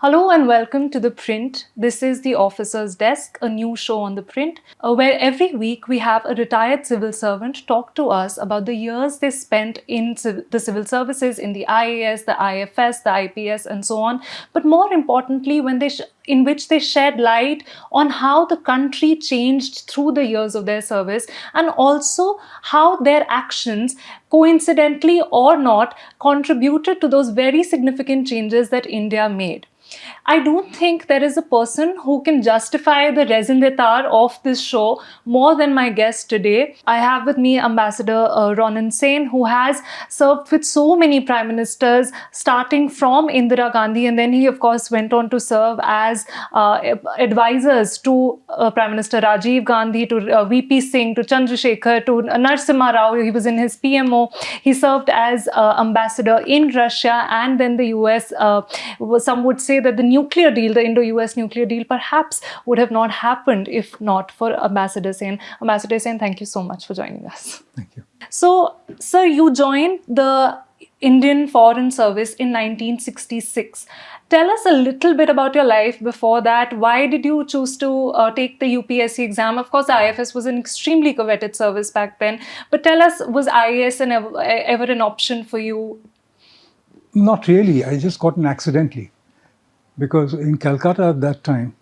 Hello and welcome to ThePrint. This is the Officer's Desk, a new show on ThePrint, where every week we have a retired civil servant talk to us about the years they spent in the civil services, in the IAS, the IFS, the IPS, and so on. But more importantly, in which they shed light on how the country changed through the years of their service, and also how their actions, coincidentally or not, contributed to those very significant changes that India made. I don't think there is a person who can justify the raison d'etre of this show more than my guest today. I have with me Ambassador Ronen Sen, who has served with so many prime ministers, starting from Indira Gandhi, and then he, of course, went on to serve as advisors to Prime Minister Rajiv Gandhi, to VP Singh, to Chandrasekhar, to Narasimha Rao. He was in his PMO. He served as ambassador in Russia and then the US. Some would say that the nuclear deal, the Indo-US nuclear deal, perhaps would have not happened if not for Ambassador Sen. Ambassador Sen, thank you so much for joining us. Thank you. So, sir, you joined the Indian Foreign Service in 1966. Tell us a little bit about your life before that. Why did you choose to take the UPSC exam? Of course, the IFS was an extremely coveted service back then. But tell us, was IAS ever an option for you? Not really. I just got in accidentally. Because in Calcutta at that time,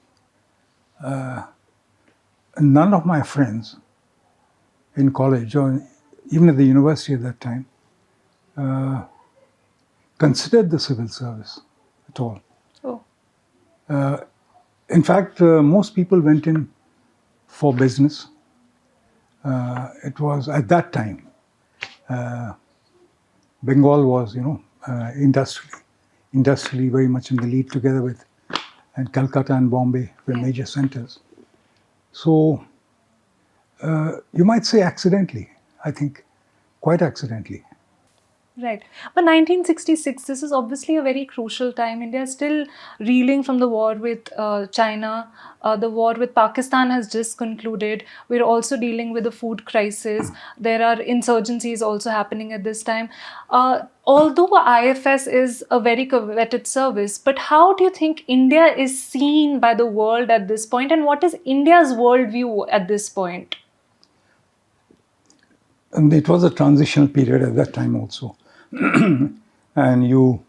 none of my friends in college or even at the university at that time considered the civil service at all. Oh. In fact, most people went in for business. It was at that time, Bengal was, industrially very much in the lead together with, and Calcutta and Bombay were major centers. So you might say accidentally, I think, quite accidentally. Right. But 1966, this is obviously a very crucial time. India is still reeling from the war with China. The war with Pakistan has just concluded. We're also dealing with a food crisis. There are insurgencies also happening at this time. Although IFS is a very coveted service, but how do you think India is seen by the world at this point? And what is India's worldview at this point? And it was a transitional period at that time also. And you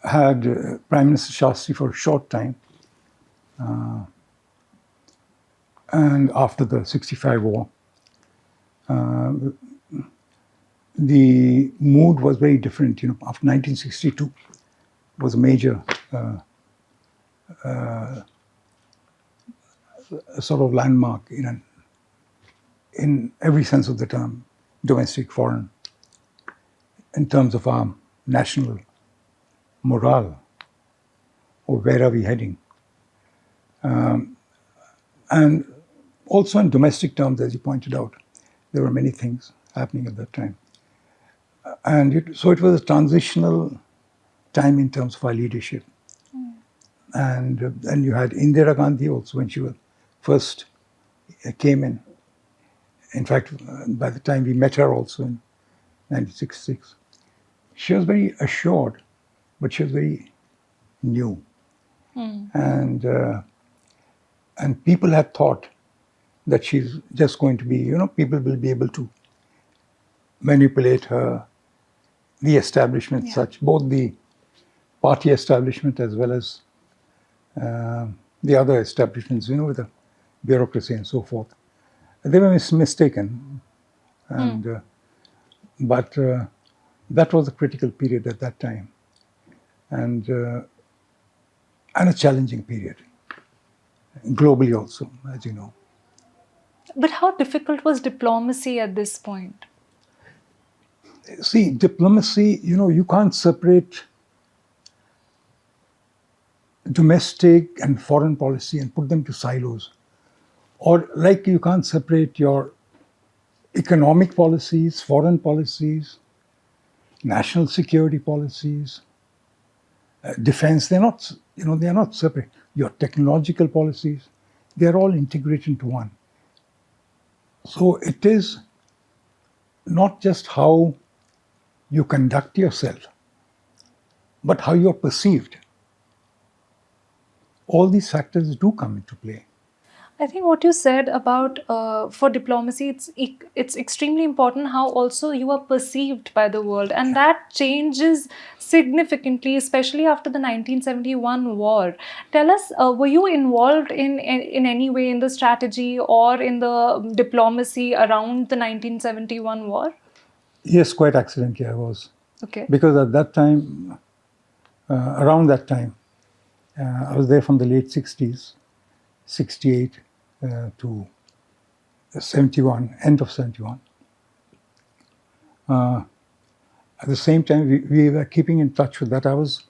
had Prime Minister Shastri for a short time. And after the 65 war, the mood was very different. After 1962 was a major sort of landmark in every sense of the term, domestic, foreign, in terms of our national morale, or where are we heading. And also in domestic terms, as you pointed out, there were many things happening at that time. And so it was a transitional time in terms of our leadership. And then you had Indira Gandhi also when she first came in. In fact, by the time we met her also in 1966, she was very assured, but she was very new. And people had thought that she's just going to be, people will be able to manipulate her, the establishment, such, both the party establishment as well as the other establishments, with the bureaucracy and so forth. They were mistaken. And, but that was a critical period at that time. And a challenging period, globally also, as you know. But how difficult was diplomacy at this point? See, diplomacy, you can't separate domestic and foreign policy and put them to silos. Or like you can't separate your economic policies, foreign policies, national security policies, defense. They're not separate. Your technological policies, they're all integrated into one. So it is not just how you conduct yourself, but how you're perceived. All these factors do come into play. I think what you said about for diplomacy, it's extremely important how also you are perceived by the world, and that changes significantly, especially after the 1971 war. Tell us, were you involved in any way in the strategy or in the diplomacy around the 1971 war? Yes, quite accidentally I was. Okay. Because at that time, around that time, I was there from the late 60s, 68 to 71, end of 71. At the same time, we were keeping in touch with that. I was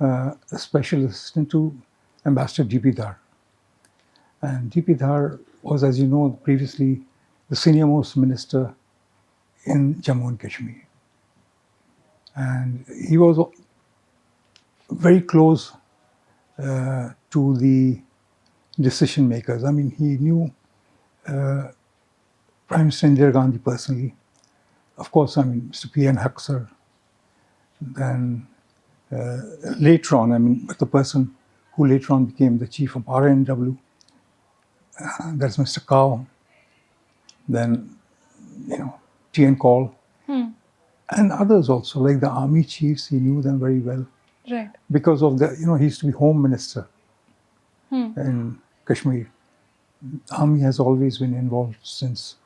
a special assistant to Ambassador D.P. Dhar. And D.P. Dhar was, as you know, previously the senior most minister in Jammu and Kashmir. And he was very close to the decision makers. I mean, he knew Prime Minister Indira Gandhi personally. Of course, I mean, Mr. P.N. Haksar. Then later on, I mean, the person who later on became the chief of RNW, that's Mr. Kao. Then, T.N. Call. And others also, like the army chiefs, he knew them very well. Right. Because of the, he used to be home minister in Kashmir. Army has always been involved since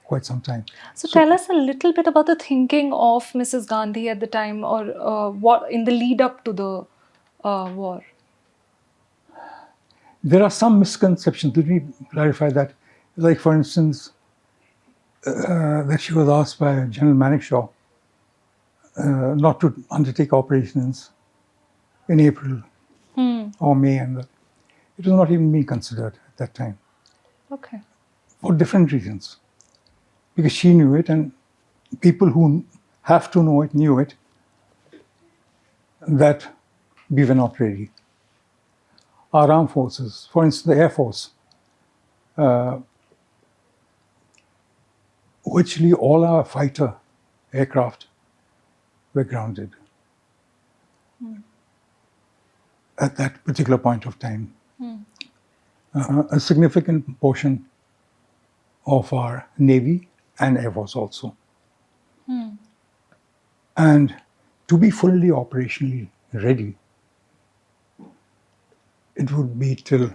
quite some time. So tell us a little bit about the thinking of Mrs. Gandhi at the time, or what in the lead up to the war. There are some misconceptions. Let me clarify that. Like, for instance, that she was asked by General Manekshaw not to undertake operations in April or May, and it was not even being considered at that time. Okay. For different reasons. Because she knew it, and people who have to know it knew it, that we were not ready. Our armed forces, for instance, the Air Force, virtually all our fighter aircraft were grounded at that particular point of time. A significant portion of our Navy and Air Force also. And to be fully operationally ready, it would be till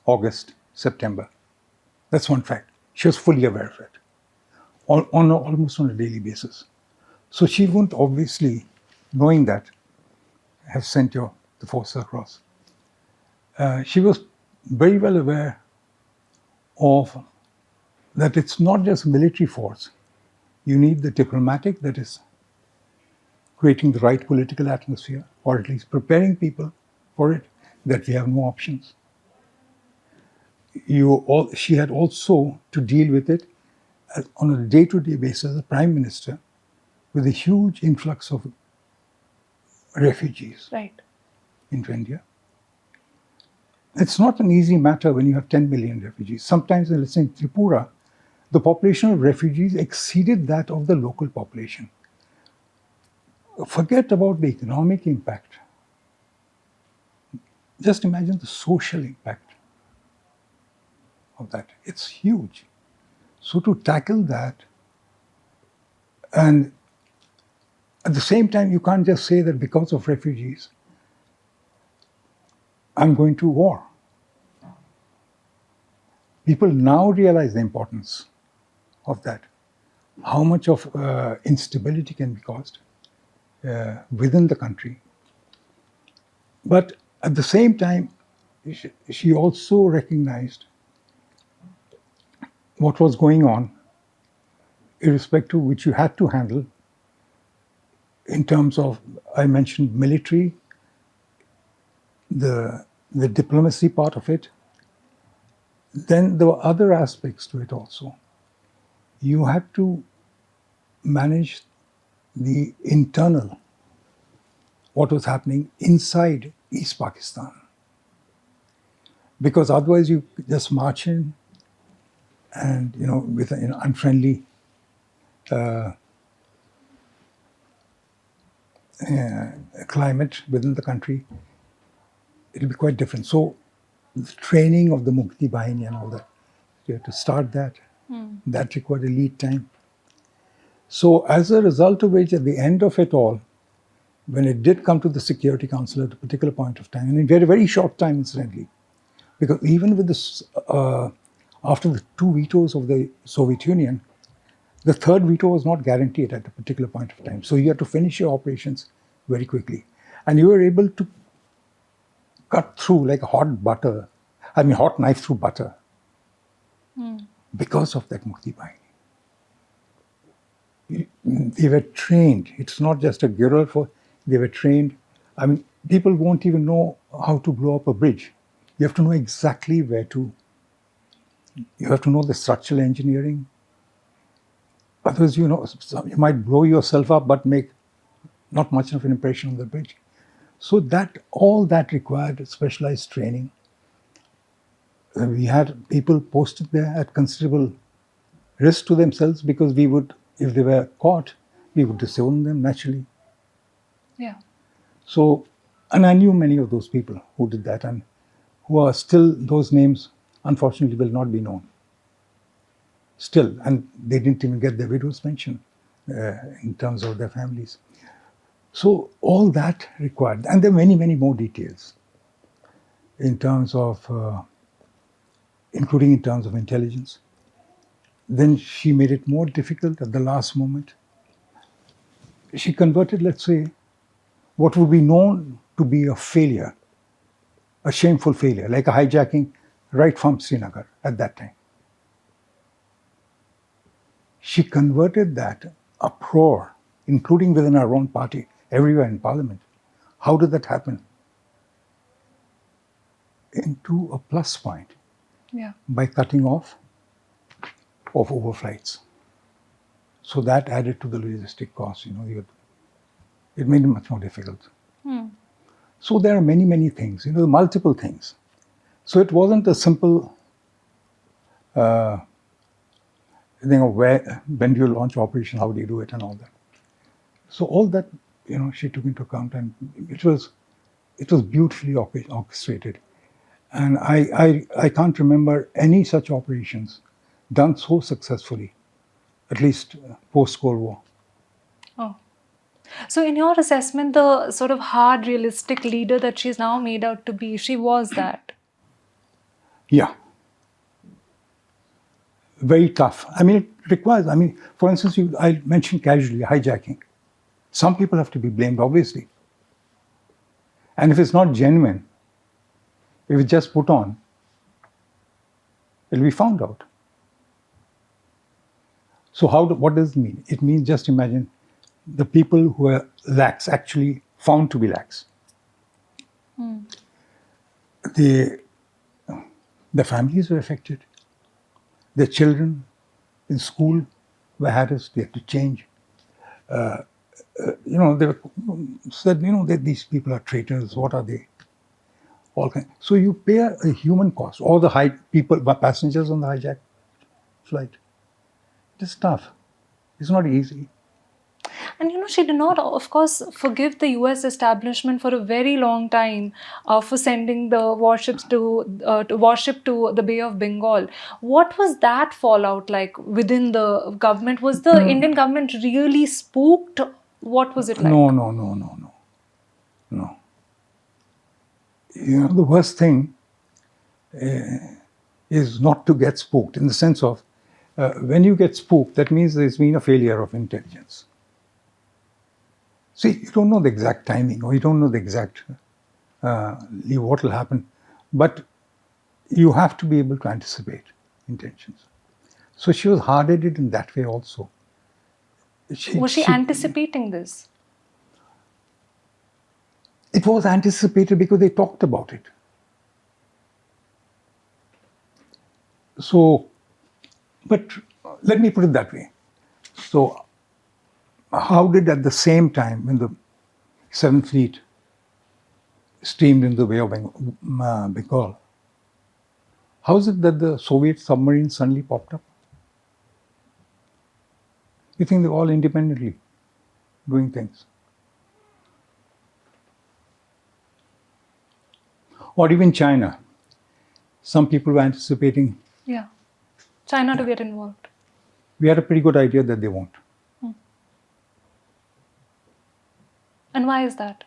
August, September. That's one fact. She was fully aware of it, almost on a daily basis. So she wouldn't obviously, knowing that, have sent the forces across. She was very well aware of that it's not just military force. You need the diplomatic, that is creating the right political atmosphere, or at least preparing people for it, that we have no options. She had also to deal with it on a day-to-day basis as a prime minister with a huge influx of refugees into India. It's not an easy matter when you have 10 million refugees. Sometimes, let's say in Tripura, the population of refugees exceeded that of the local population. Forget about the economic impact. Just imagine the social impact of that. It's huge. So to tackle that, and at the same time, you can't just say that because of refugees, I'm going to war. People now realize the importance of that, how much of instability can be caused within the country. But at the same time, she also recognized what was going on, irrespective of which you had to handle in terms of, I mentioned military, the diplomacy part of it. Then there were other aspects to it also. You had to manage the internal, what was happening inside East Pakistan. Because otherwise you just march in and, with an unfriendly climate within the country, it'll be quite different. So the training of the Mukti Bahini and all that, you have to start that. That required a lead time. So as a result of which, at the end of it all, when it did come to the Security Council at a particular point of time, and in very, very short time, incidentally, because even with this, after the 2 vetoes of the Soviet Union, the third veto was not guaranteed at a particular point of time. So you had to finish your operations very quickly. And you were able to cut through like hot butter, hot knife through butter, because of that Mukti Bahini. They were trained. It's not just a guerrilla force. They were trained. People won't even know how to blow up a bridge. You have to know exactly where to. You have to know the structural engineering. Otherwise, you might blow yourself up, but make not much of an impression on the bridge. So all that required specialized training. We had people posted there at considerable risk to themselves, because we would, if they were caught, we would disown them naturally. Yeah. So, and I knew many of those people who did that, and who are still, those names unfortunately will not be known. Still, and they didn't even get their widow's pension in terms of their families. So all that required, and there are many, many more details in terms of, including in terms of intelligence. Then she made it more difficult at the last moment. She converted, let's say, what would be known to be a failure, a shameful failure, like a hijacking right from Srinagar at that time. She converted that uproar, including within our own party, everywhere in parliament. How did that happen? Into a plus point. Yeah. By cutting off of overflights. So that added to the logistic cost. It made it much more difficult. So there are many, many things, multiple things. So it wasn't a simple thing of when do you launch operation, how do you do it, and all that. So all that, she took into account, and it was beautifully orchestrated. And I can't remember any such operations done so successfully, at least post-Cold War. Oh. So in your assessment, the sort of hard, realistic leader that she's now made out to be, she was that? Yeah. Very tough. It requires, for instance, I mentioned casually hijacking. Some people have to be blamed, obviously. And if it's not genuine, if it's just put on, it'll be found out. So what does it mean? It means, just imagine the people who are lax, actually found to be lax. The families were affected. Their children in school were harassed. They had to change. They were said, that these people are traitors. What are they? All kinds. So you pay a human cost. All the passengers on the hijacked flight. It's tough. It's not easy. And she did not, of course, forgive the US establishment for a very long time for sending the warships to the Bay of Bengal. What was that fallout like within the government? Was the Indian government really spooked? What was it like? No. The worst thing is not to get spooked, in the sense of, when you get spooked, that means there's been a failure of intelligence. See, you don't know the exact timing, or you don't know the exact what will happen, but you have to be able to anticipate intentions. So she was hard-headed in that way also. Was she anticipating this? It was anticipated because they talked about it. So, but let me put it that way. So, how did, at the same time, when the Seventh Fleet steamed in the Bay of Bengal, how is it that the Soviet submarines suddenly popped up? You think they're all independently doing things. or even China. Some people were anticipating. Yeah. China to get involved. We had a pretty good idea that they won't. And why is that?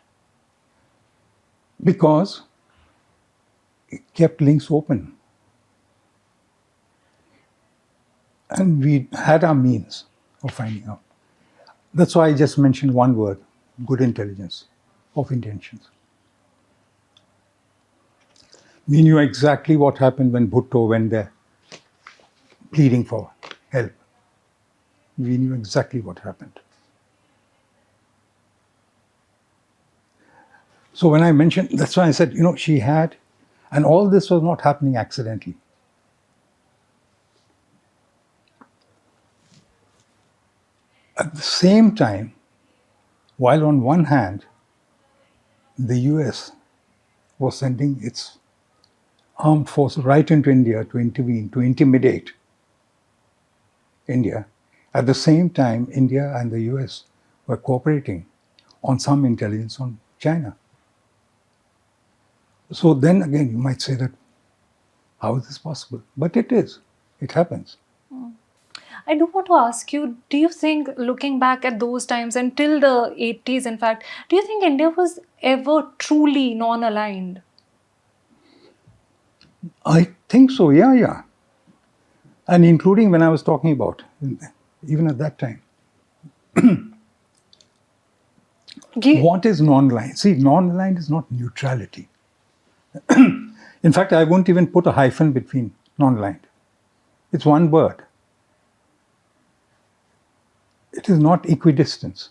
Because it kept links open. And we had our means of finding out. That's why I just mentioned one word, good intelligence of intentions. We knew exactly what happened when Bhutto went there pleading for help. We knew exactly what happened. So when I mentioned, that's why I said, she had, and all this was not happening accidentally. At the same time, while on one hand, the US was sending its armed force right into India to intervene, to intimidate India, at the same time, India and the US were cooperating on some intelligence on China. So then again, you might say that, how is this possible? But it is. It happens. I do want to ask you, do you think, looking back at those times until the 80s, in fact, do you think India was ever truly non-aligned? I think so, yeah. And including when I was talking about, even at that time. What is non-aligned? See, non-aligned is not neutrality. In fact, I won't even put a hyphen between non-aligned. It's one word. It is not equidistance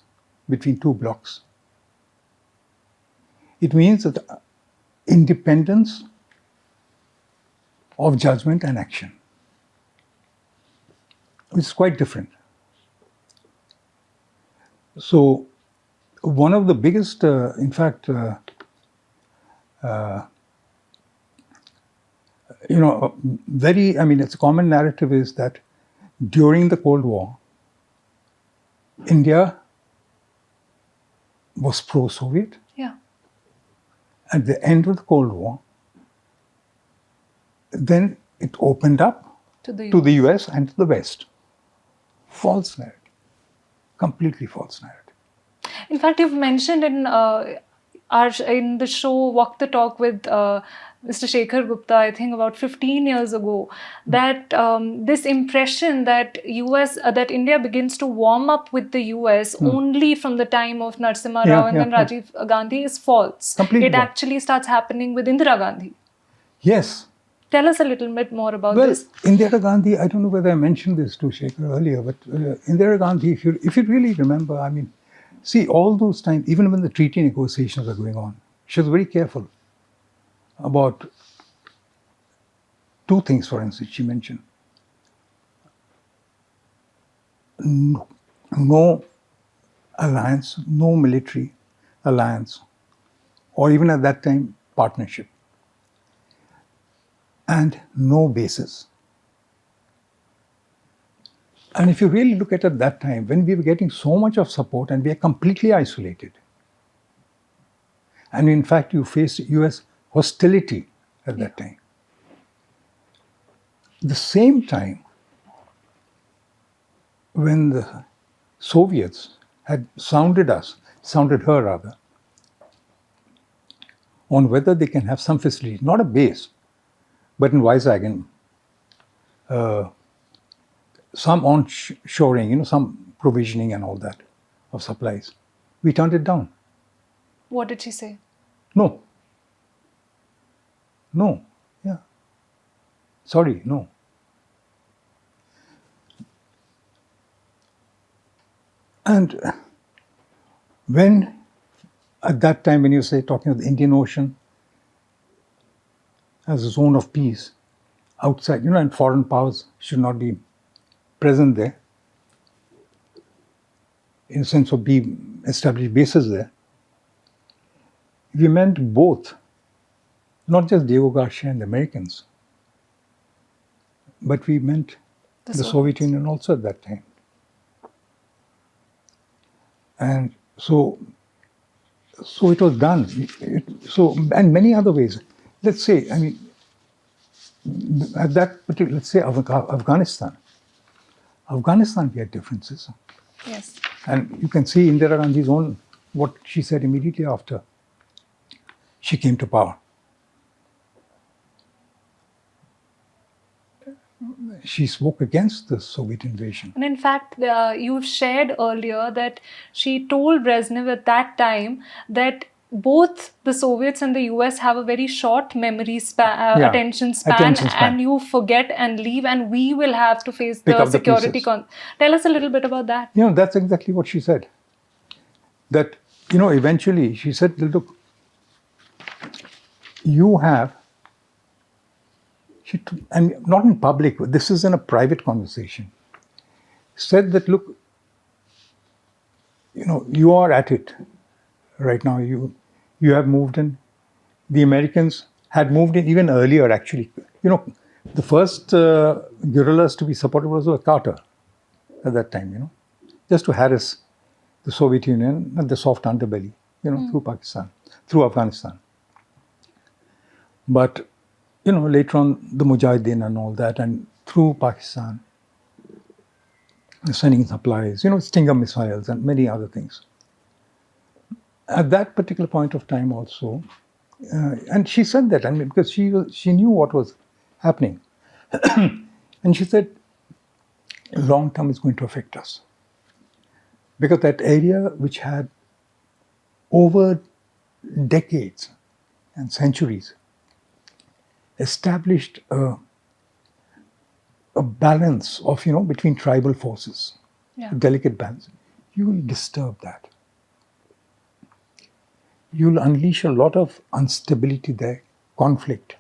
between two blocks. It means that independence of judgment and action, which is quite different. So, one of the biggest, in fact, it's a common narrative is that during the Cold War, India was pro-Soviet. Yeah. At the end of the Cold War, then it opened up To the to the US and to the West. False narrative. Completely false narrative. In fact, you've mentioned in the show Walk the Talk with Mr. Shekhar Gupta, I think about 15 years ago, that this impression that that India begins to warm up with the US only from the time of Narasimha Rao and then Rajiv Gandhi is false. Completely it false. Actually starts happening with Indira Gandhi. Yes. Tell us a little bit more about this. Indira Gandhi, I don't know whether I mentioned this to Shekhar earlier, but Indira Gandhi, if you really remember, see, all those times, even when the treaty negotiations were going on, she was very careful about two things, for instance, she mentioned. No alliance, no military alliance, or even at that time, partnership. And no bases. And if you really look at that time, when we were getting so much of support and we are completely isolated, and in fact, you faced US hostility at that time. The same time, when the Soviets had sounded her rather, on whether they can have some facility, not a base, but in Vizag, some onshoring, some provisioning and all that of supplies. We turned it down. What did she say? No. Yeah. Sorry, no. And when, at that time, when you say talking of the Indian Ocean as a zone of peace, outside, and foreign powers should not be present there, in the sense of establish bases there, we meant both, not just Diego Garcia and the Americans, but we meant the Soviet Union also at that time. And so it was done. And many other ways. let's say, I mean, at that particular, let's say Afghanistan, we had differences. Yes. And you can see Indira Gandhi's own, what she said immediately after she came to power. She spoke against the Soviet invasion. And in fact, you've shared earlier that she told Brezhnev at that time that both the Soviets and the US have a very short memory span, Yeah, attention span, attention span. and you forget and leave, and we will have to face Pick the up the security. pieces. Tell us a little bit about that. You know, that's exactly what she said. That, you know, eventually she said, look, you have, and not in public, this is in a private conversation, said that, look, you know, you are at it right now. You have moved in. The Americans had moved in even earlier, actually. You know, the first guerrillas to be supported was Carter at that time, you know, just to harass the Soviet Union and the soft underbelly, you know, through Pakistan, through Afghanistan. But, you know, later on, the Mujahideen and all that, and through Pakistan, sending supplies, you know, Stinger missiles and many other things. At that particular point of time also, and she said that, I mean, because she knew what was happening. And she said, long term is going to affect us. Because that area which had over decades and centuries established a balance of, you know, between tribal forces, Yeah. a delicate balance, you will disturb that. You'll unleash a lot of instability there, conflict,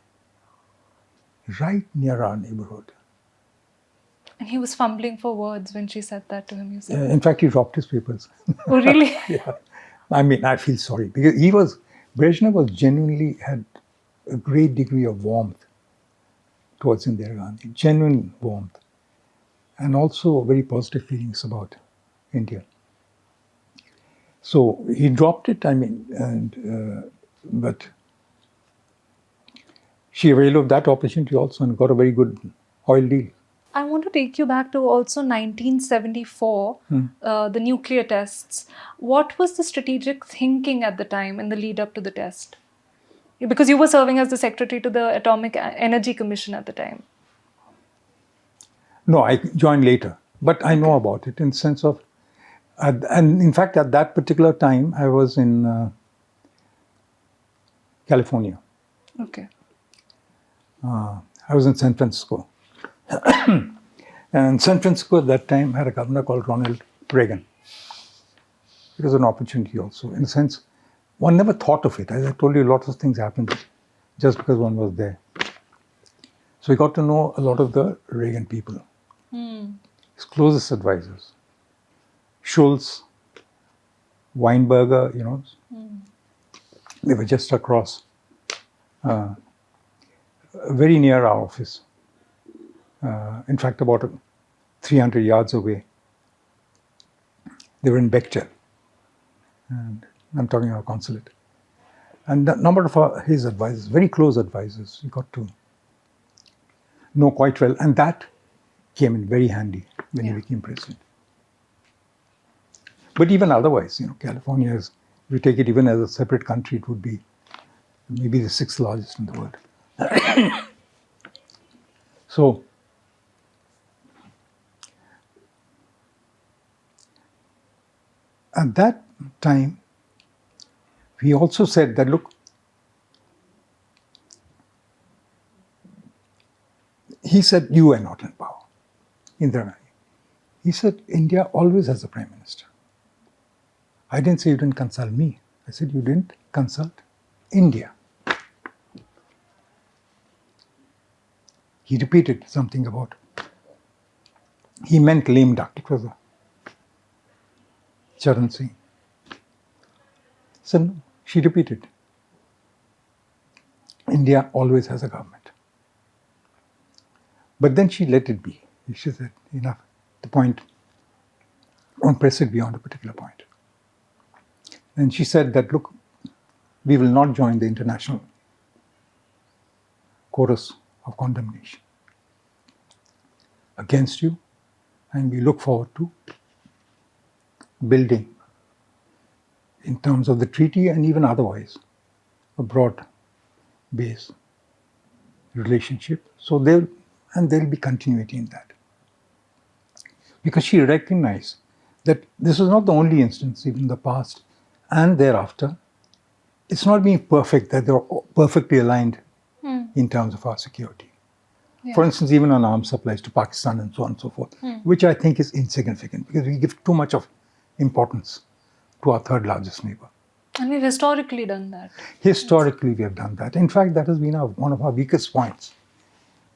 right near our neighborhood. And he was fumbling for words when she said that to him, you said. In fact, he dropped his papers. Oh, really? Yeah. I mean, I feel sorry because Brezhnev was genuinely had a great degree of warmth towards Indira Gandhi, genuine warmth, and also very positive feelings about India. So he dropped it, I mean, but she availed of that opportunity also and got a very good oil deal. I want to take you back to also 1974, the nuclear tests. What was the strategic thinking at the time in the lead up to the test? Because you were serving as the secretary to the Atomic Energy Commission at the time. No, I joined later, but I know about it in the sense of, and in fact, at that particular time, I was in California. Okay. I was in San Francisco. And San Francisco at that time had a governor called Ronald Reagan. It was an opportunity also. In a sense, one never thought of it. As I told you, lots of things happened just because one was there. So we got to know a lot of the Reagan people, his closest advisors. Schultz, Weinberger, you know, they were just across, very near our office. In fact, about 300 yards away. They were in Bechtel. And I'm talking about consulate. And a number of his advisors, very close advisors, we got to know quite well. And that came in very handy when he became president. But even otherwise, you know, California is, if you take it even as a separate country, it would be maybe the sixth largest in the world. So, at that time, we also said that, look, he said, you are not in power, Indira Gandhi. He said, India always has a prime minister. I didn't say you didn't consult me. I said, you didn't consult India. He repeated something about, he meant lame duck. It was a Charan Singh. So no, she repeated, India always has a government. But then she let it be. She said, enough, the point, don't press it beyond a particular point. And she said that, look, we will not join the International chorus of condemnation against you, and we look forward to building, in terms of the treaty and even otherwise, a broad-based relationship. So there'll be continuity in that, because she recognized that this was not the only instance, even in the past and thereafter. It's not being perfect, that they're perfectly aligned in terms of our security. Yeah. For instance, even on arms supplies to Pakistan and so on and so forth, which I think is insignificant because we give too much of importance to our third largest neighbor. And we've historically done that. Historically, we have done that. In fact, that has been one of our weakest points.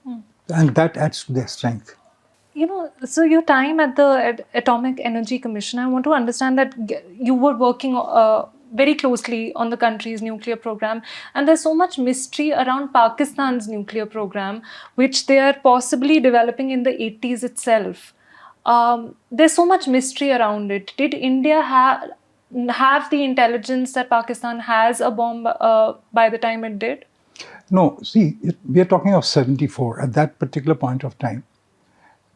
And that adds to their strength. So your time at the Atomic Energy Commission, I want to understand that you were working very closely on the country's nuclear program, and there's so much mystery around Pakistan's nuclear program, which they are possibly developing in the 80s itself. There's so much mystery around it. Did India have the intelligence that Pakistan has a bomb by the time it did? No, see, we are talking of 74 at that particular point of time.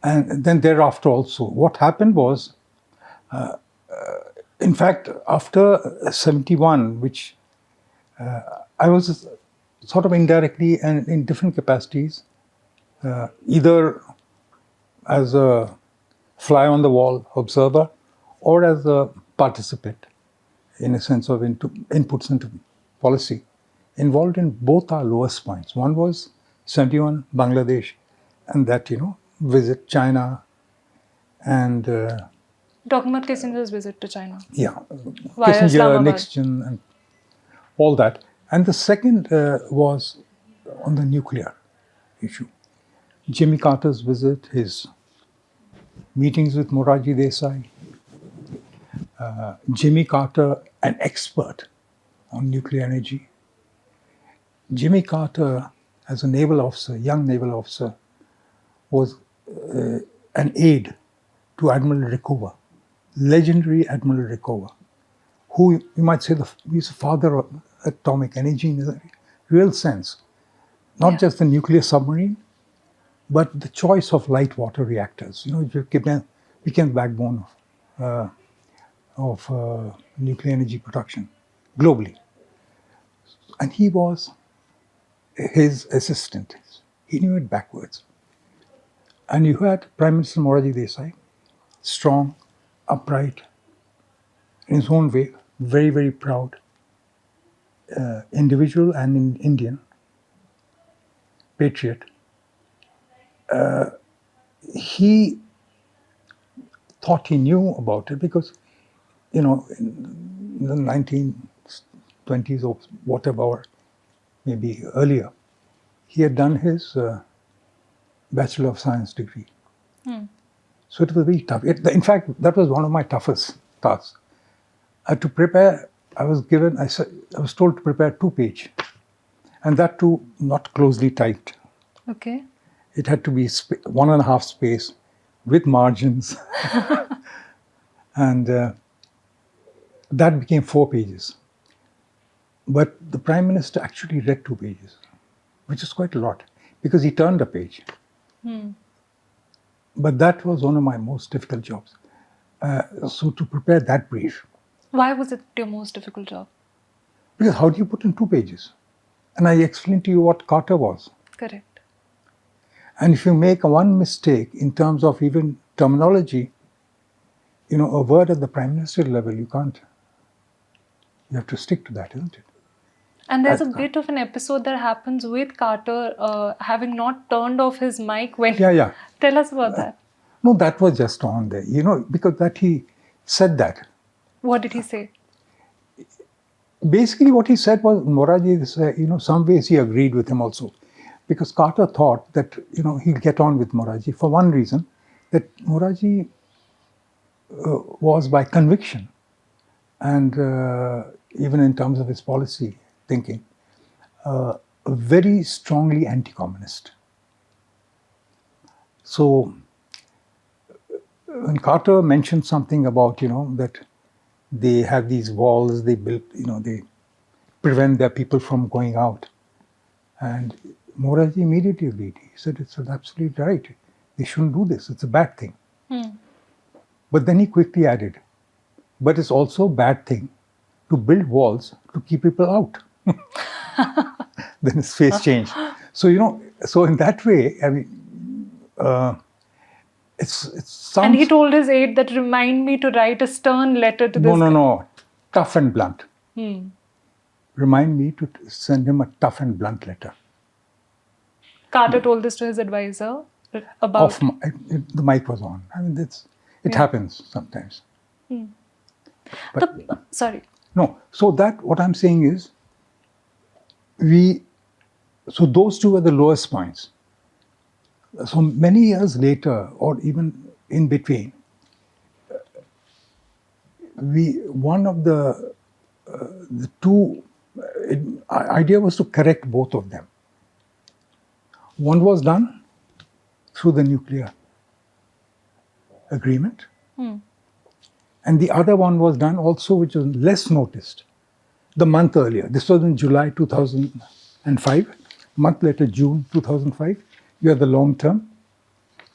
And then thereafter also. What happened was, in fact, after 71, which I was sort of indirectly and in different capacities, either as a fly on the wall observer or as a participant, in a sense of inputs into policy, involved in both our lowest points. One was 71, Bangladesh, and that, visit China and Talking about Kissinger's visit to China. yeah, Via Kissinger, Islamabad. Nixon, and all that. And the second was on the nuclear issue. Jimmy Carter's visit, his meetings with Morarji Desai. Jimmy Carter, an expert on nuclear energy. Jimmy Carter, as a naval officer, young naval officer, was an aide to Admiral Rickover, legendary Admiral Rickover, who you might say he's the father of atomic energy in a real sense. Not just the nuclear submarine, but the choice of light water reactors. It became backbone of nuclear energy production globally. And he was his assistant. He knew it backwards. And you had Prime Minister Morarji Desai, strong, upright, in his own way, very, very proud individual and Indian patriot. He thought he knew about it because, in the 1920s or whatever, or maybe earlier, he had done his Bachelor of Science degree. So it was very tough. In fact, that was one of my toughest tasks. To prepare, I was told to prepare 2-page, and that too not closely typed. Okay. It had to be 1.5 space with margins, and that became 4 pages. But the Prime Minister actually read 2 pages, which is quite a lot, because he turned a page. But that was one of my most difficult jobs. So to prepare that brief. Why was it your most difficult job? Because how do you put in 2 pages? And I explained to you what Carter was. Correct. And if you make one mistake in terms of even terminology, a word at the Prime Minister level, you can't. You have to stick to that, isn't it? And there's a bit of an episode that happens with Carter having not turned off his mic when... Yeah. Tell us about that. No, that was just on there, because that he said that. What did he say? Basically, what he said was, Morarji, some ways he agreed with him also. Because Carter thought that, he'd get on with Morarji for one reason, that Morarji was by conviction and even in terms of his policy thinking, very strongly anti-communist. So when Carter mentioned something about, that they have these walls they built, they prevent their people from going out. And Moraji immediately agreed. He said, it's absolutely right. They shouldn't do this. It's a bad thing. But then he quickly added, but it's also a bad thing to build walls to keep people out. Then his face changed. So, so in that way, I mean, it sounds... And he told his aide that remind me to write a stern letter to this guy. No. Tough and blunt. Remind me to send him a tough and blunt letter. Carter told this to his advisor about... The mic was on. I mean, it happens sometimes. But, sorry. No, so what I'm saying is, so those two were the lowest points. So many years later, or even in between, one of the two idea was to correct both of them. One was done through the nuclear agreement, and the other one was done also, which was less noticed, the month earlier. This was in July 2005. A month later, June 2005, you had the long-term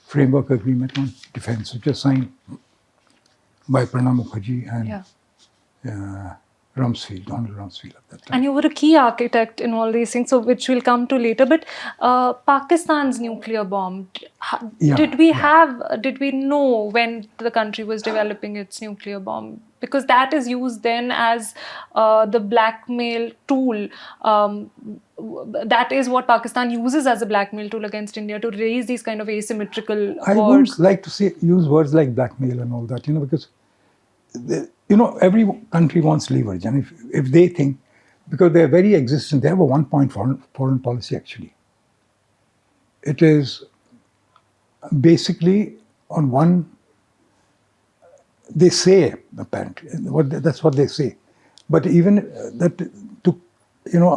framework agreement on defense, which was signed by Pranab Mukherjee and Donald Rumsfeld at that time. And you were a key architect in all these things, so which we'll come to later. But Pakistan's nuclear bomb, did we know when the country was developing its nuclear bomb? Because that is used then as the blackmail tool. That is what Pakistan uses as a blackmail tool against India to raise these kind of asymmetrical wars. I wouldn't like to use words like blackmail and all that, because every country wants leverage, and if they think, because they're very existent, they have a one-point foreign policy actually. It is basically on one. They say, apparently, that's what they say. But even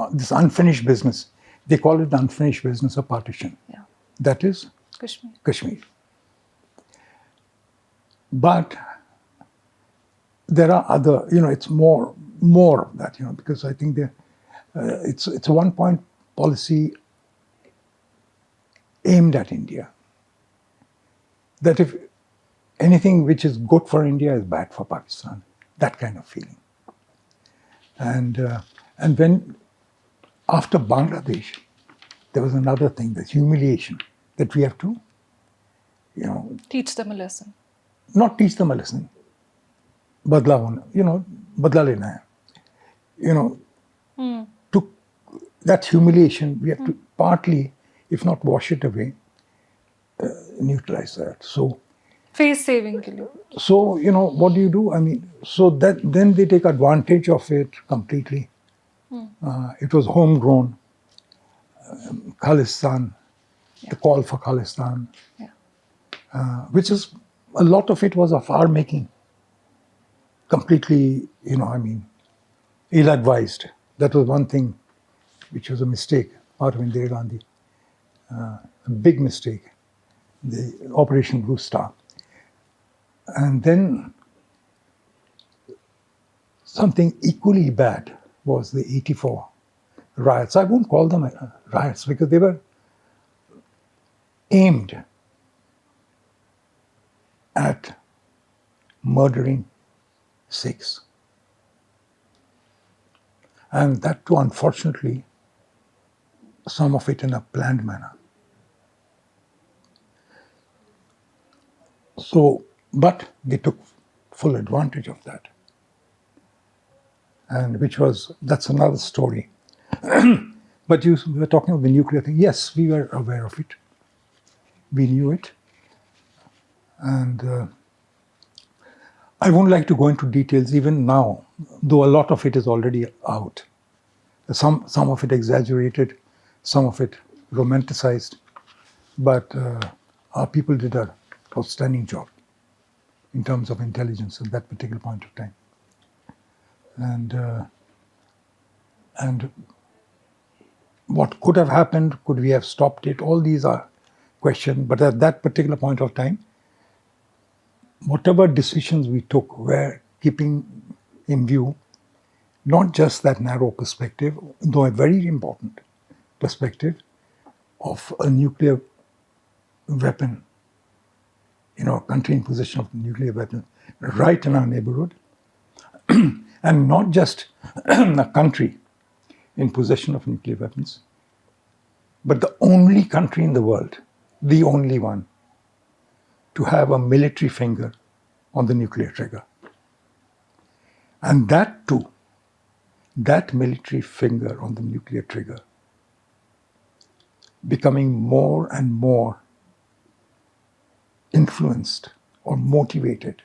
this unfinished business, they call it the unfinished business of partition. Yeah. That is Kashmir. But there are other, it's more of that, because I think it's a one-point policy aimed at India. That if anything which is good for India is bad for Pakistan, that kind of feeling. And when after Bangladesh, there was another thing, the humiliation that we have to, teach them a lesson. Not teach them a lesson. Badla hona, badla lena hai. To that humiliation, we have to partly, if not wash it away, neutralize that. So face saving ke liye. So, what do you do? I mean, so that then they take advantage of it completely. It was homegrown, Khalistan, the call for Khalistan, which is, a lot of it was of our making. Completely, ill-advised. That was one thing which was a mistake out of Indira Gandhi. A big mistake, the Operation Blue Star. And then something equally bad was the 84 riots. I won't call them riots because they were aimed at murdering Sikhs. And that too, unfortunately, some of it in a planned manner. So, but they took full advantage of that. And that's another story. But we were talking about the nuclear thing. Yes, we were aware of it. We knew it. And I wouldn't like to go into details even now, though a lot of it is already out. Some of it exaggerated, some of it romanticized. But our people did an outstanding job in terms of intelligence at that particular point of time. And what could have happened, could we have stopped it? All these are questions. But at that particular point of time, whatever decisions we took were keeping in view not just that narrow perspective, though a very important perspective, of a nuclear weapon, a country in possession of a nuclear weapon right in our neighborhood, and not just a country in possession of nuclear weapons, but the only country in the world, the only one, to have a military finger on the nuclear trigger. And that too, that military finger on the nuclear trigger, becoming more and more influenced or motivated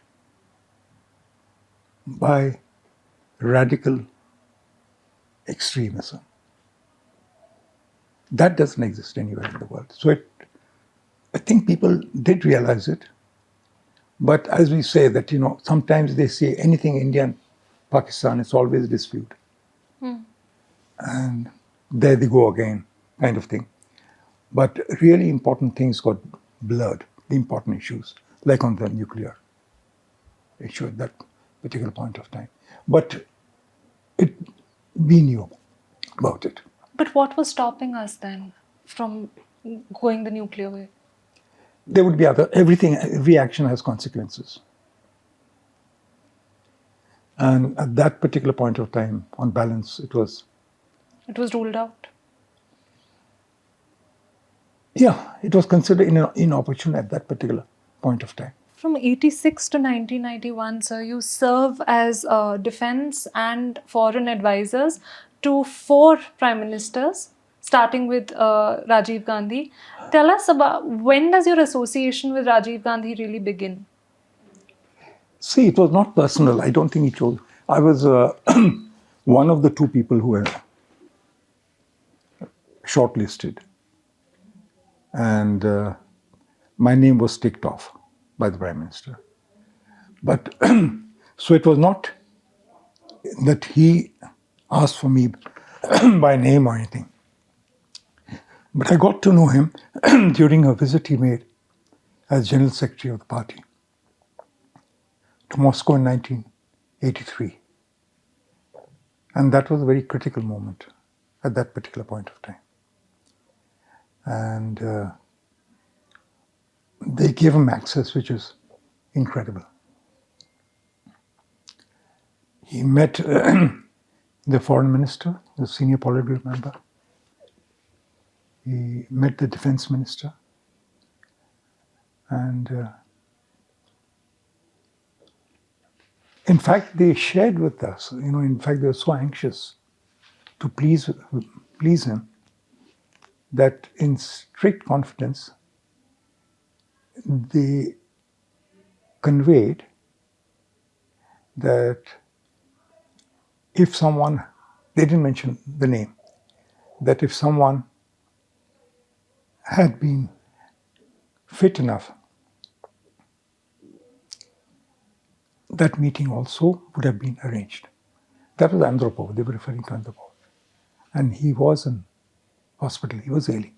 by radical extremism. That doesn't exist anywhere in the world. So I think people did realize it. But as we say that, sometimes they say anything India and Pakistan, it's always a dispute. And there they go again, kind of thing. But really important things got blurred, the important issues, like on the nuclear issue at that particular point of time. But we knew about it. But what was stopping us then from going the nuclear way? There would be every action has consequences. And at that particular point of time, on balance, it was ruled out. Yeah, it was considered inopportune at that particular point of time. From 86 to 1991, sir, you serve as defense and foreign advisors to 4 prime ministers, starting with Rajiv Gandhi. Tell us about, when does your association with Rajiv Gandhi really begin? See, it was not personal. I don't think he chose. I was one of the 2 people who were shortlisted. And my name was ticked off by the Prime Minister. But so it was not that he asked for me by name or anything. But I got to know him during a visit he made as General Secretary of the party to Moscow in 1983. And that was a very critical moment at that particular point of time. And they gave him access, which is incredible. He met the foreign minister, the senior Politburo member. He met the defense minister. And in fact, they shared with us, in fact, they were so anxious to please him that in strict confidence, they conveyed that if someone, they didn't mention the name, that if someone had been fit enough, that meeting also would have been arranged. That was Andropov, they were referring to Andropov. And he was in hospital, he was ailing.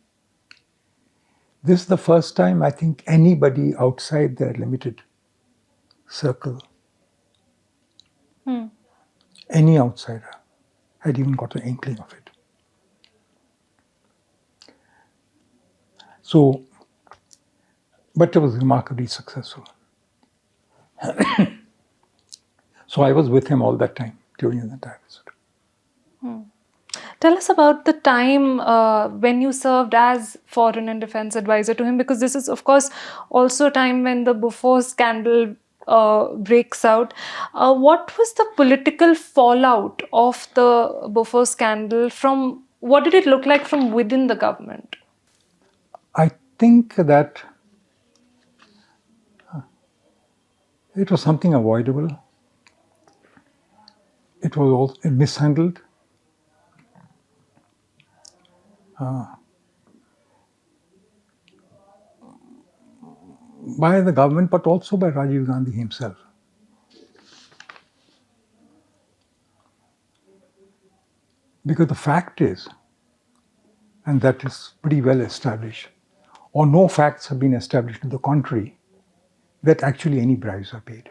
This is the first time I think anybody outside their limited circle, any outsider, had even got an inkling of it. So, but it was remarkably successful. So I was with him all that time during the entire visit. Tell us about the time when you served as foreign and defense advisor to him, because this is, of course, also a time when the Bofors scandal breaks out. What was the political fallout of the Bofors scandal? What did it look like from within the government? I think that it was something avoidable. It was all mishandled. By the government, but also by Rajiv Gandhi himself. Because the fact is, and that is pretty well established, or no facts have been established to the contrary, that actually any bribes are paid.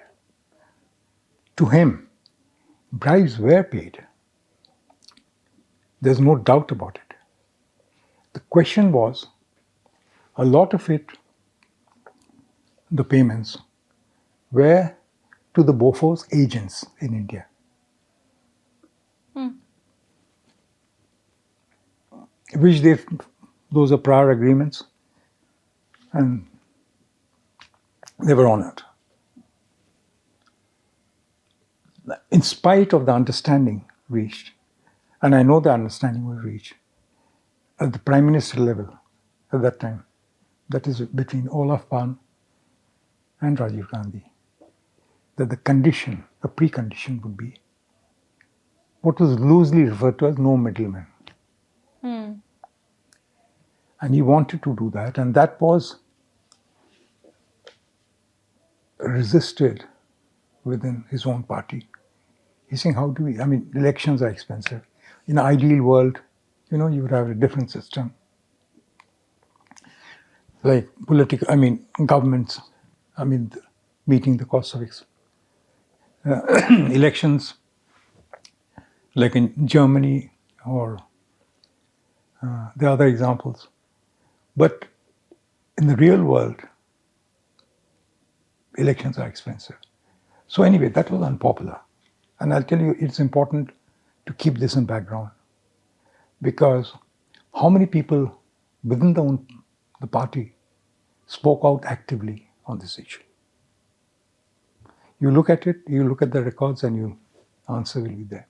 To him, bribes were paid. There's no doubt about it. The question was a lot of it, the payments, were to the Bofors agents in India. Which those are prior agreements, and they were honored. In spite of the understanding reached, and I know the understanding was reached at the Prime Minister level at that time, that is between Olaf Palme and Rajiv Gandhi, that the condition, the precondition would be what was loosely referred to as no middleman. And he wanted to do that, and that was resisted within his own party. He's saying, how do we, I mean, elections are expensive. In an ideal world, you would have a different system. Like governments, meeting the cost of elections, like in Germany or the other examples. But in the real world, elections are expensive. So anyway, that was unpopular. And I'll tell you, it's important to keep this in background, because how many people within the party spoke out actively on this issue? You look at it, you look at the records, and your answer will be there.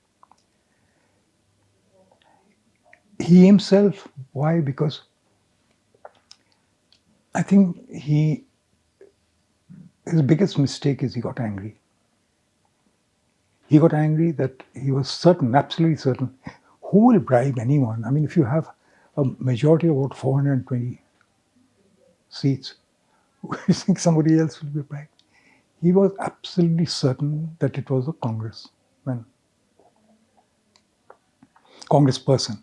He himself, why? Because I think his biggest mistake is he got angry. He got angry that he was certain, absolutely certain, who will bribe anyone? I mean, if you have a majority of about 420 seats, you think somebody else will be bribed? He was absolutely certain that it was a congressperson.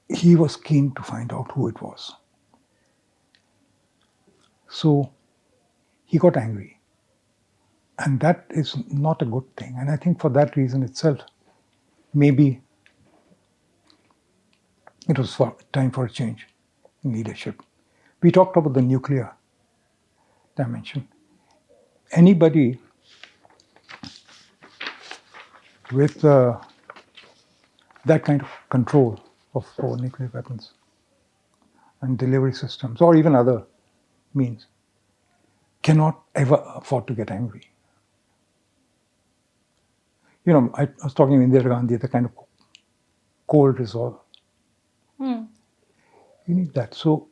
He was keen to find out who it was. So he got angry. And that is not a good thing. And I think for that reason itself, maybe it was time for a change in leadership. We talked about the nuclear dimension. Anybody with that kind of control of nuclear weapons and delivery systems, or even other means, cannot ever afford to get angry. I was talking to Indira Gandhi, the kind of cold resolve. You need that. So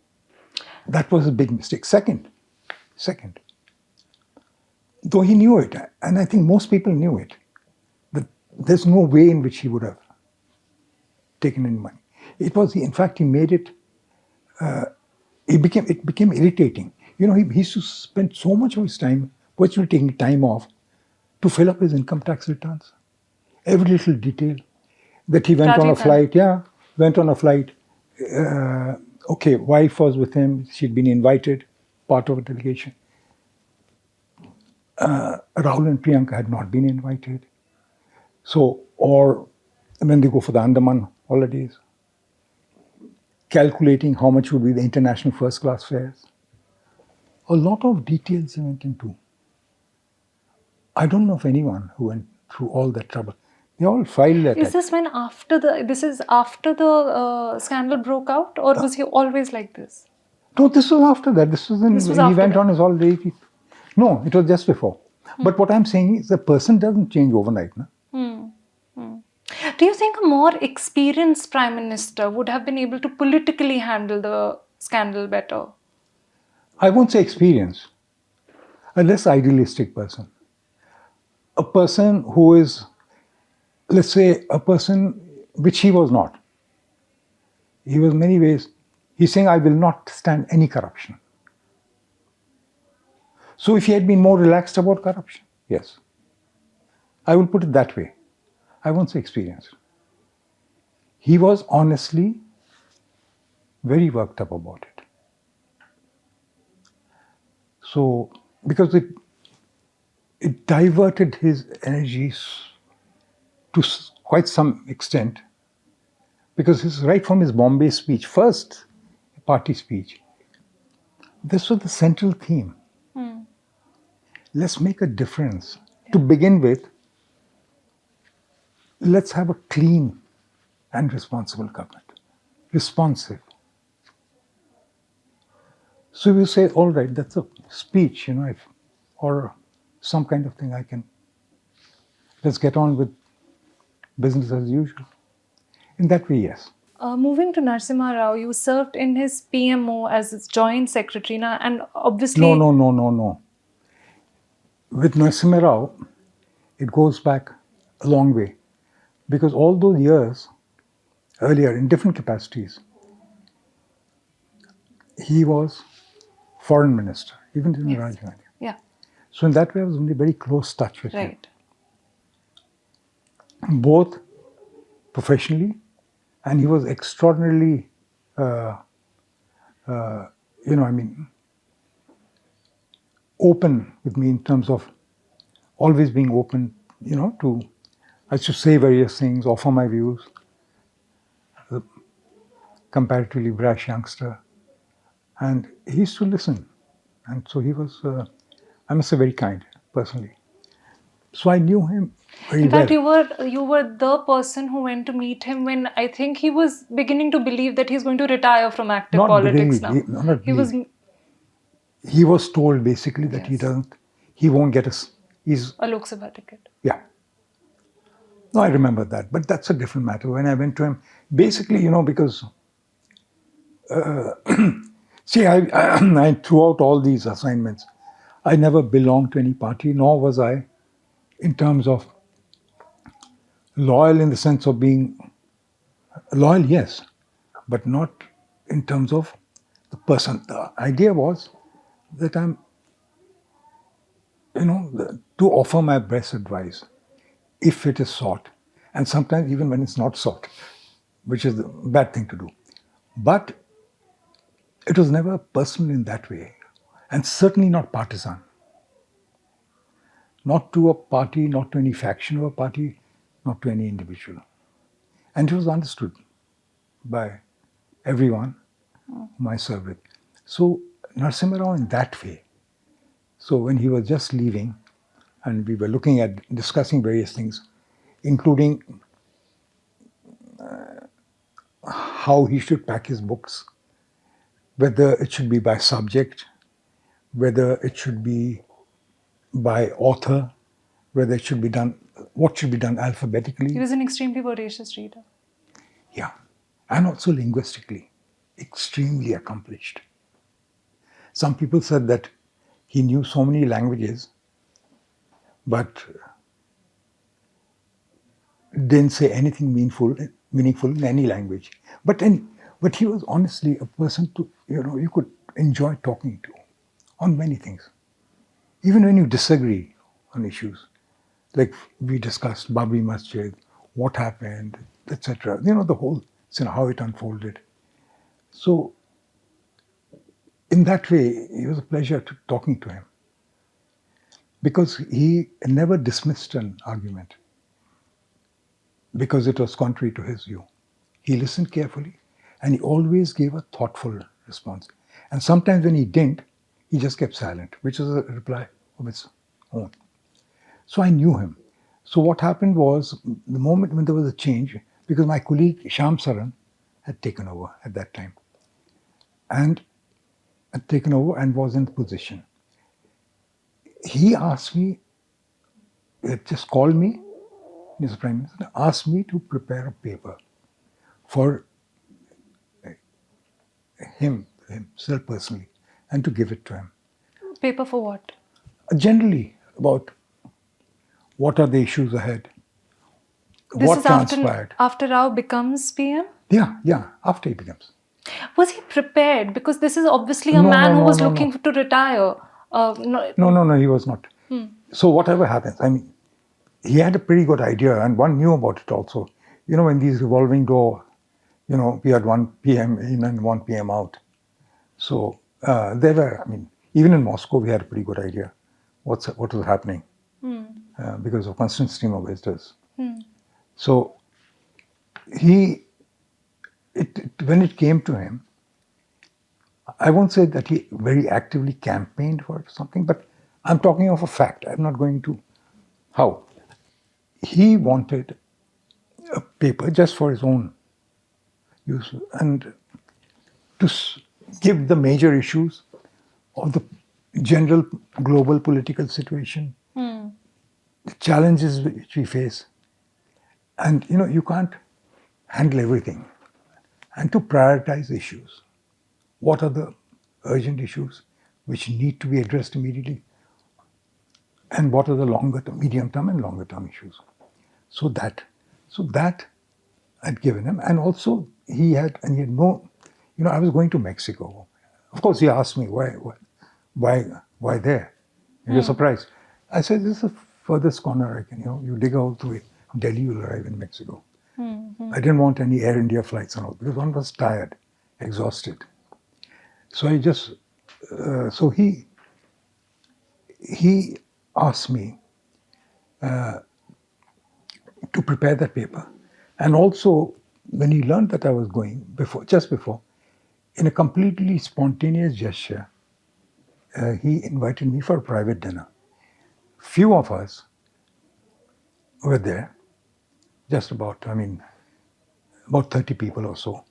that was a big mistake. Second, though he knew it, and I think most people knew it, that there's no way in which he would have taken any money. In fact, he made it, it became irritating. He used to spend so much of his time, virtually taking time off, to fill up his income tax returns. Every little detail. That he went on a flight, wife was with him, she'd been invited, part of a delegation. Rahul and Priyanka had not been invited. So, or when they go for the Andaman holidays, calculating how much would be the international first class fares. A lot of details he went into. I don't know of anyone who went through all that trouble. They all filed that. Is this after the scandal broke out, or was he always like this? No, this was after that. He went on his holiday. No, it was just before. But what I'm saying is the person doesn't change overnight. No? Do you think a more experienced prime minister would have been able to politically handle the scandal better? I won't say experience. A less idealistic person. A person who is, let's say, a person which he was not. He was in many ways, he's saying, I will not stand any corruption. So if he had been more relaxed about corruption, yes. I will put it that way. I won't say experience. He was honestly very worked up about it. So, because it diverted his energies to quite some extent Because right from his Bombay speech, first party speech, this was the central theme. Let's make a difference. To begin with, let's have a clean and responsible government. Responsive. So you say, all right, that's a speech, or some kind of thing let's get on with business as usual. In that way, yes. Moving to Narasimha Rao, you served in his PMO as his joint secretary, and obviously... No. With Narasimha Rao, it goes back a long way. Because all those years earlier, in different capacities, he was foreign minister, even in Rajiv Gandhi. Yeah. So in that way, I was in a very close touch with him. Right. Both professionally, and he was extraordinarily, open with me in terms of always being open, I should say various things, offer my views. A comparatively brash youngster. And he used to listen. And so he was, I must say, very kind, personally. So I knew him very well. In fact, you were the person who went to meet him when I think he was beginning to believe that he's going to retire from active politics now. He was told basically that he won't get a Lok Sabha ticket. Yeah. No, I remember that, but that's a different matter. When I went to him, basically, because see, I throughout all these assignments, I never belonged to any party, nor was I, in terms of loyal in the sense of being loyal, yes, but not in terms of the person. The idea was that I'm, to offer my best advice if it is sought, and sometimes even when it's not sought, which is a bad thing to do. But it was never personal in that way, and certainly not partisan. Not to a party, not to any faction of a party, not to any individual. And it was understood by everyone whom I served with. So Narasimha Rao in that way. So when he was just leaving, and we were looking at discussing various things, including how he should pack his books, whether it should be by subject, whether it should be by author, whether it should be done, what should be done alphabetically. He was an extremely voracious reader. Yeah, and also linguistically, extremely accomplished. Some people said that he knew so many languages, but didn't say anything meaningful in any language. But he was honestly a person you could enjoy talking to on many things. Even when you disagree on issues, like we discussed Babri Masjid, what happened, etc. The whole, how it unfolded. So in that way, it was a pleasure talking to him, because he never dismissed an argument because it was contrary to his view. He listened carefully, and he always gave a thoughtful response. And sometimes when he didn't, he just kept silent, which was a reply of its own. So I knew him. So what happened was, the moment when there was a change, because my colleague Shyam Saran had taken over at that time, and was in position. He asked me, just called me, Mr. Prime Minister, asked me to prepare a paper for himself personally, and to give it to him. Paper for what? Generally about what are the issues ahead, This what is transpired. after Rao becomes PM? Yeah, after he becomes. Was he prepared? Because this is obviously a man who was looking to retire. No, he was not. So whatever happens, he had a pretty good idea, and one knew about it also. When these revolving door, we had 1 p.m. in and 1 p.m. out. So there were, even in Moscow, we had a pretty good idea what was happening because of constant stream of visitors. So he when it came to him, I won't say that he very actively campaigned for something, but I'm talking of a fact. I'm not going to how. He wanted a paper just for his own use and to give the major issues of the general global political situation, the challenges which we face. And you can't handle everything. And to prioritize issues. What are the urgent issues which need to be addressed immediately? And what are the longer term, medium term and longer term issues? So that I'd given him. And also he had no, I was going to Mexico. Of course he asked me why there? And you're surprised. I said, this is the furthest corner I can, you dig all the way from Delhi, you'll arrive in Mexico. I didn't want any Air India flights and all because one was tired, exhausted. So I just, so he asked me to prepare that paper. And also, when he learned that I was going, just before, in a completely spontaneous gesture, he invited me for a private dinner. Few of us were there, just about 30 people or so.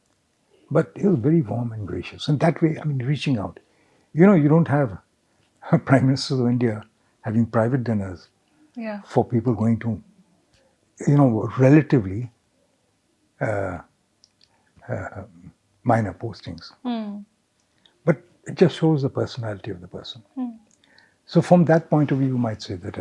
But he was very warm and gracious. And that way, reaching out. You don't have Prime Ministers of India having private dinners for people going to, relatively minor postings. But it just shows the personality of the person. So from that point of view, you might say that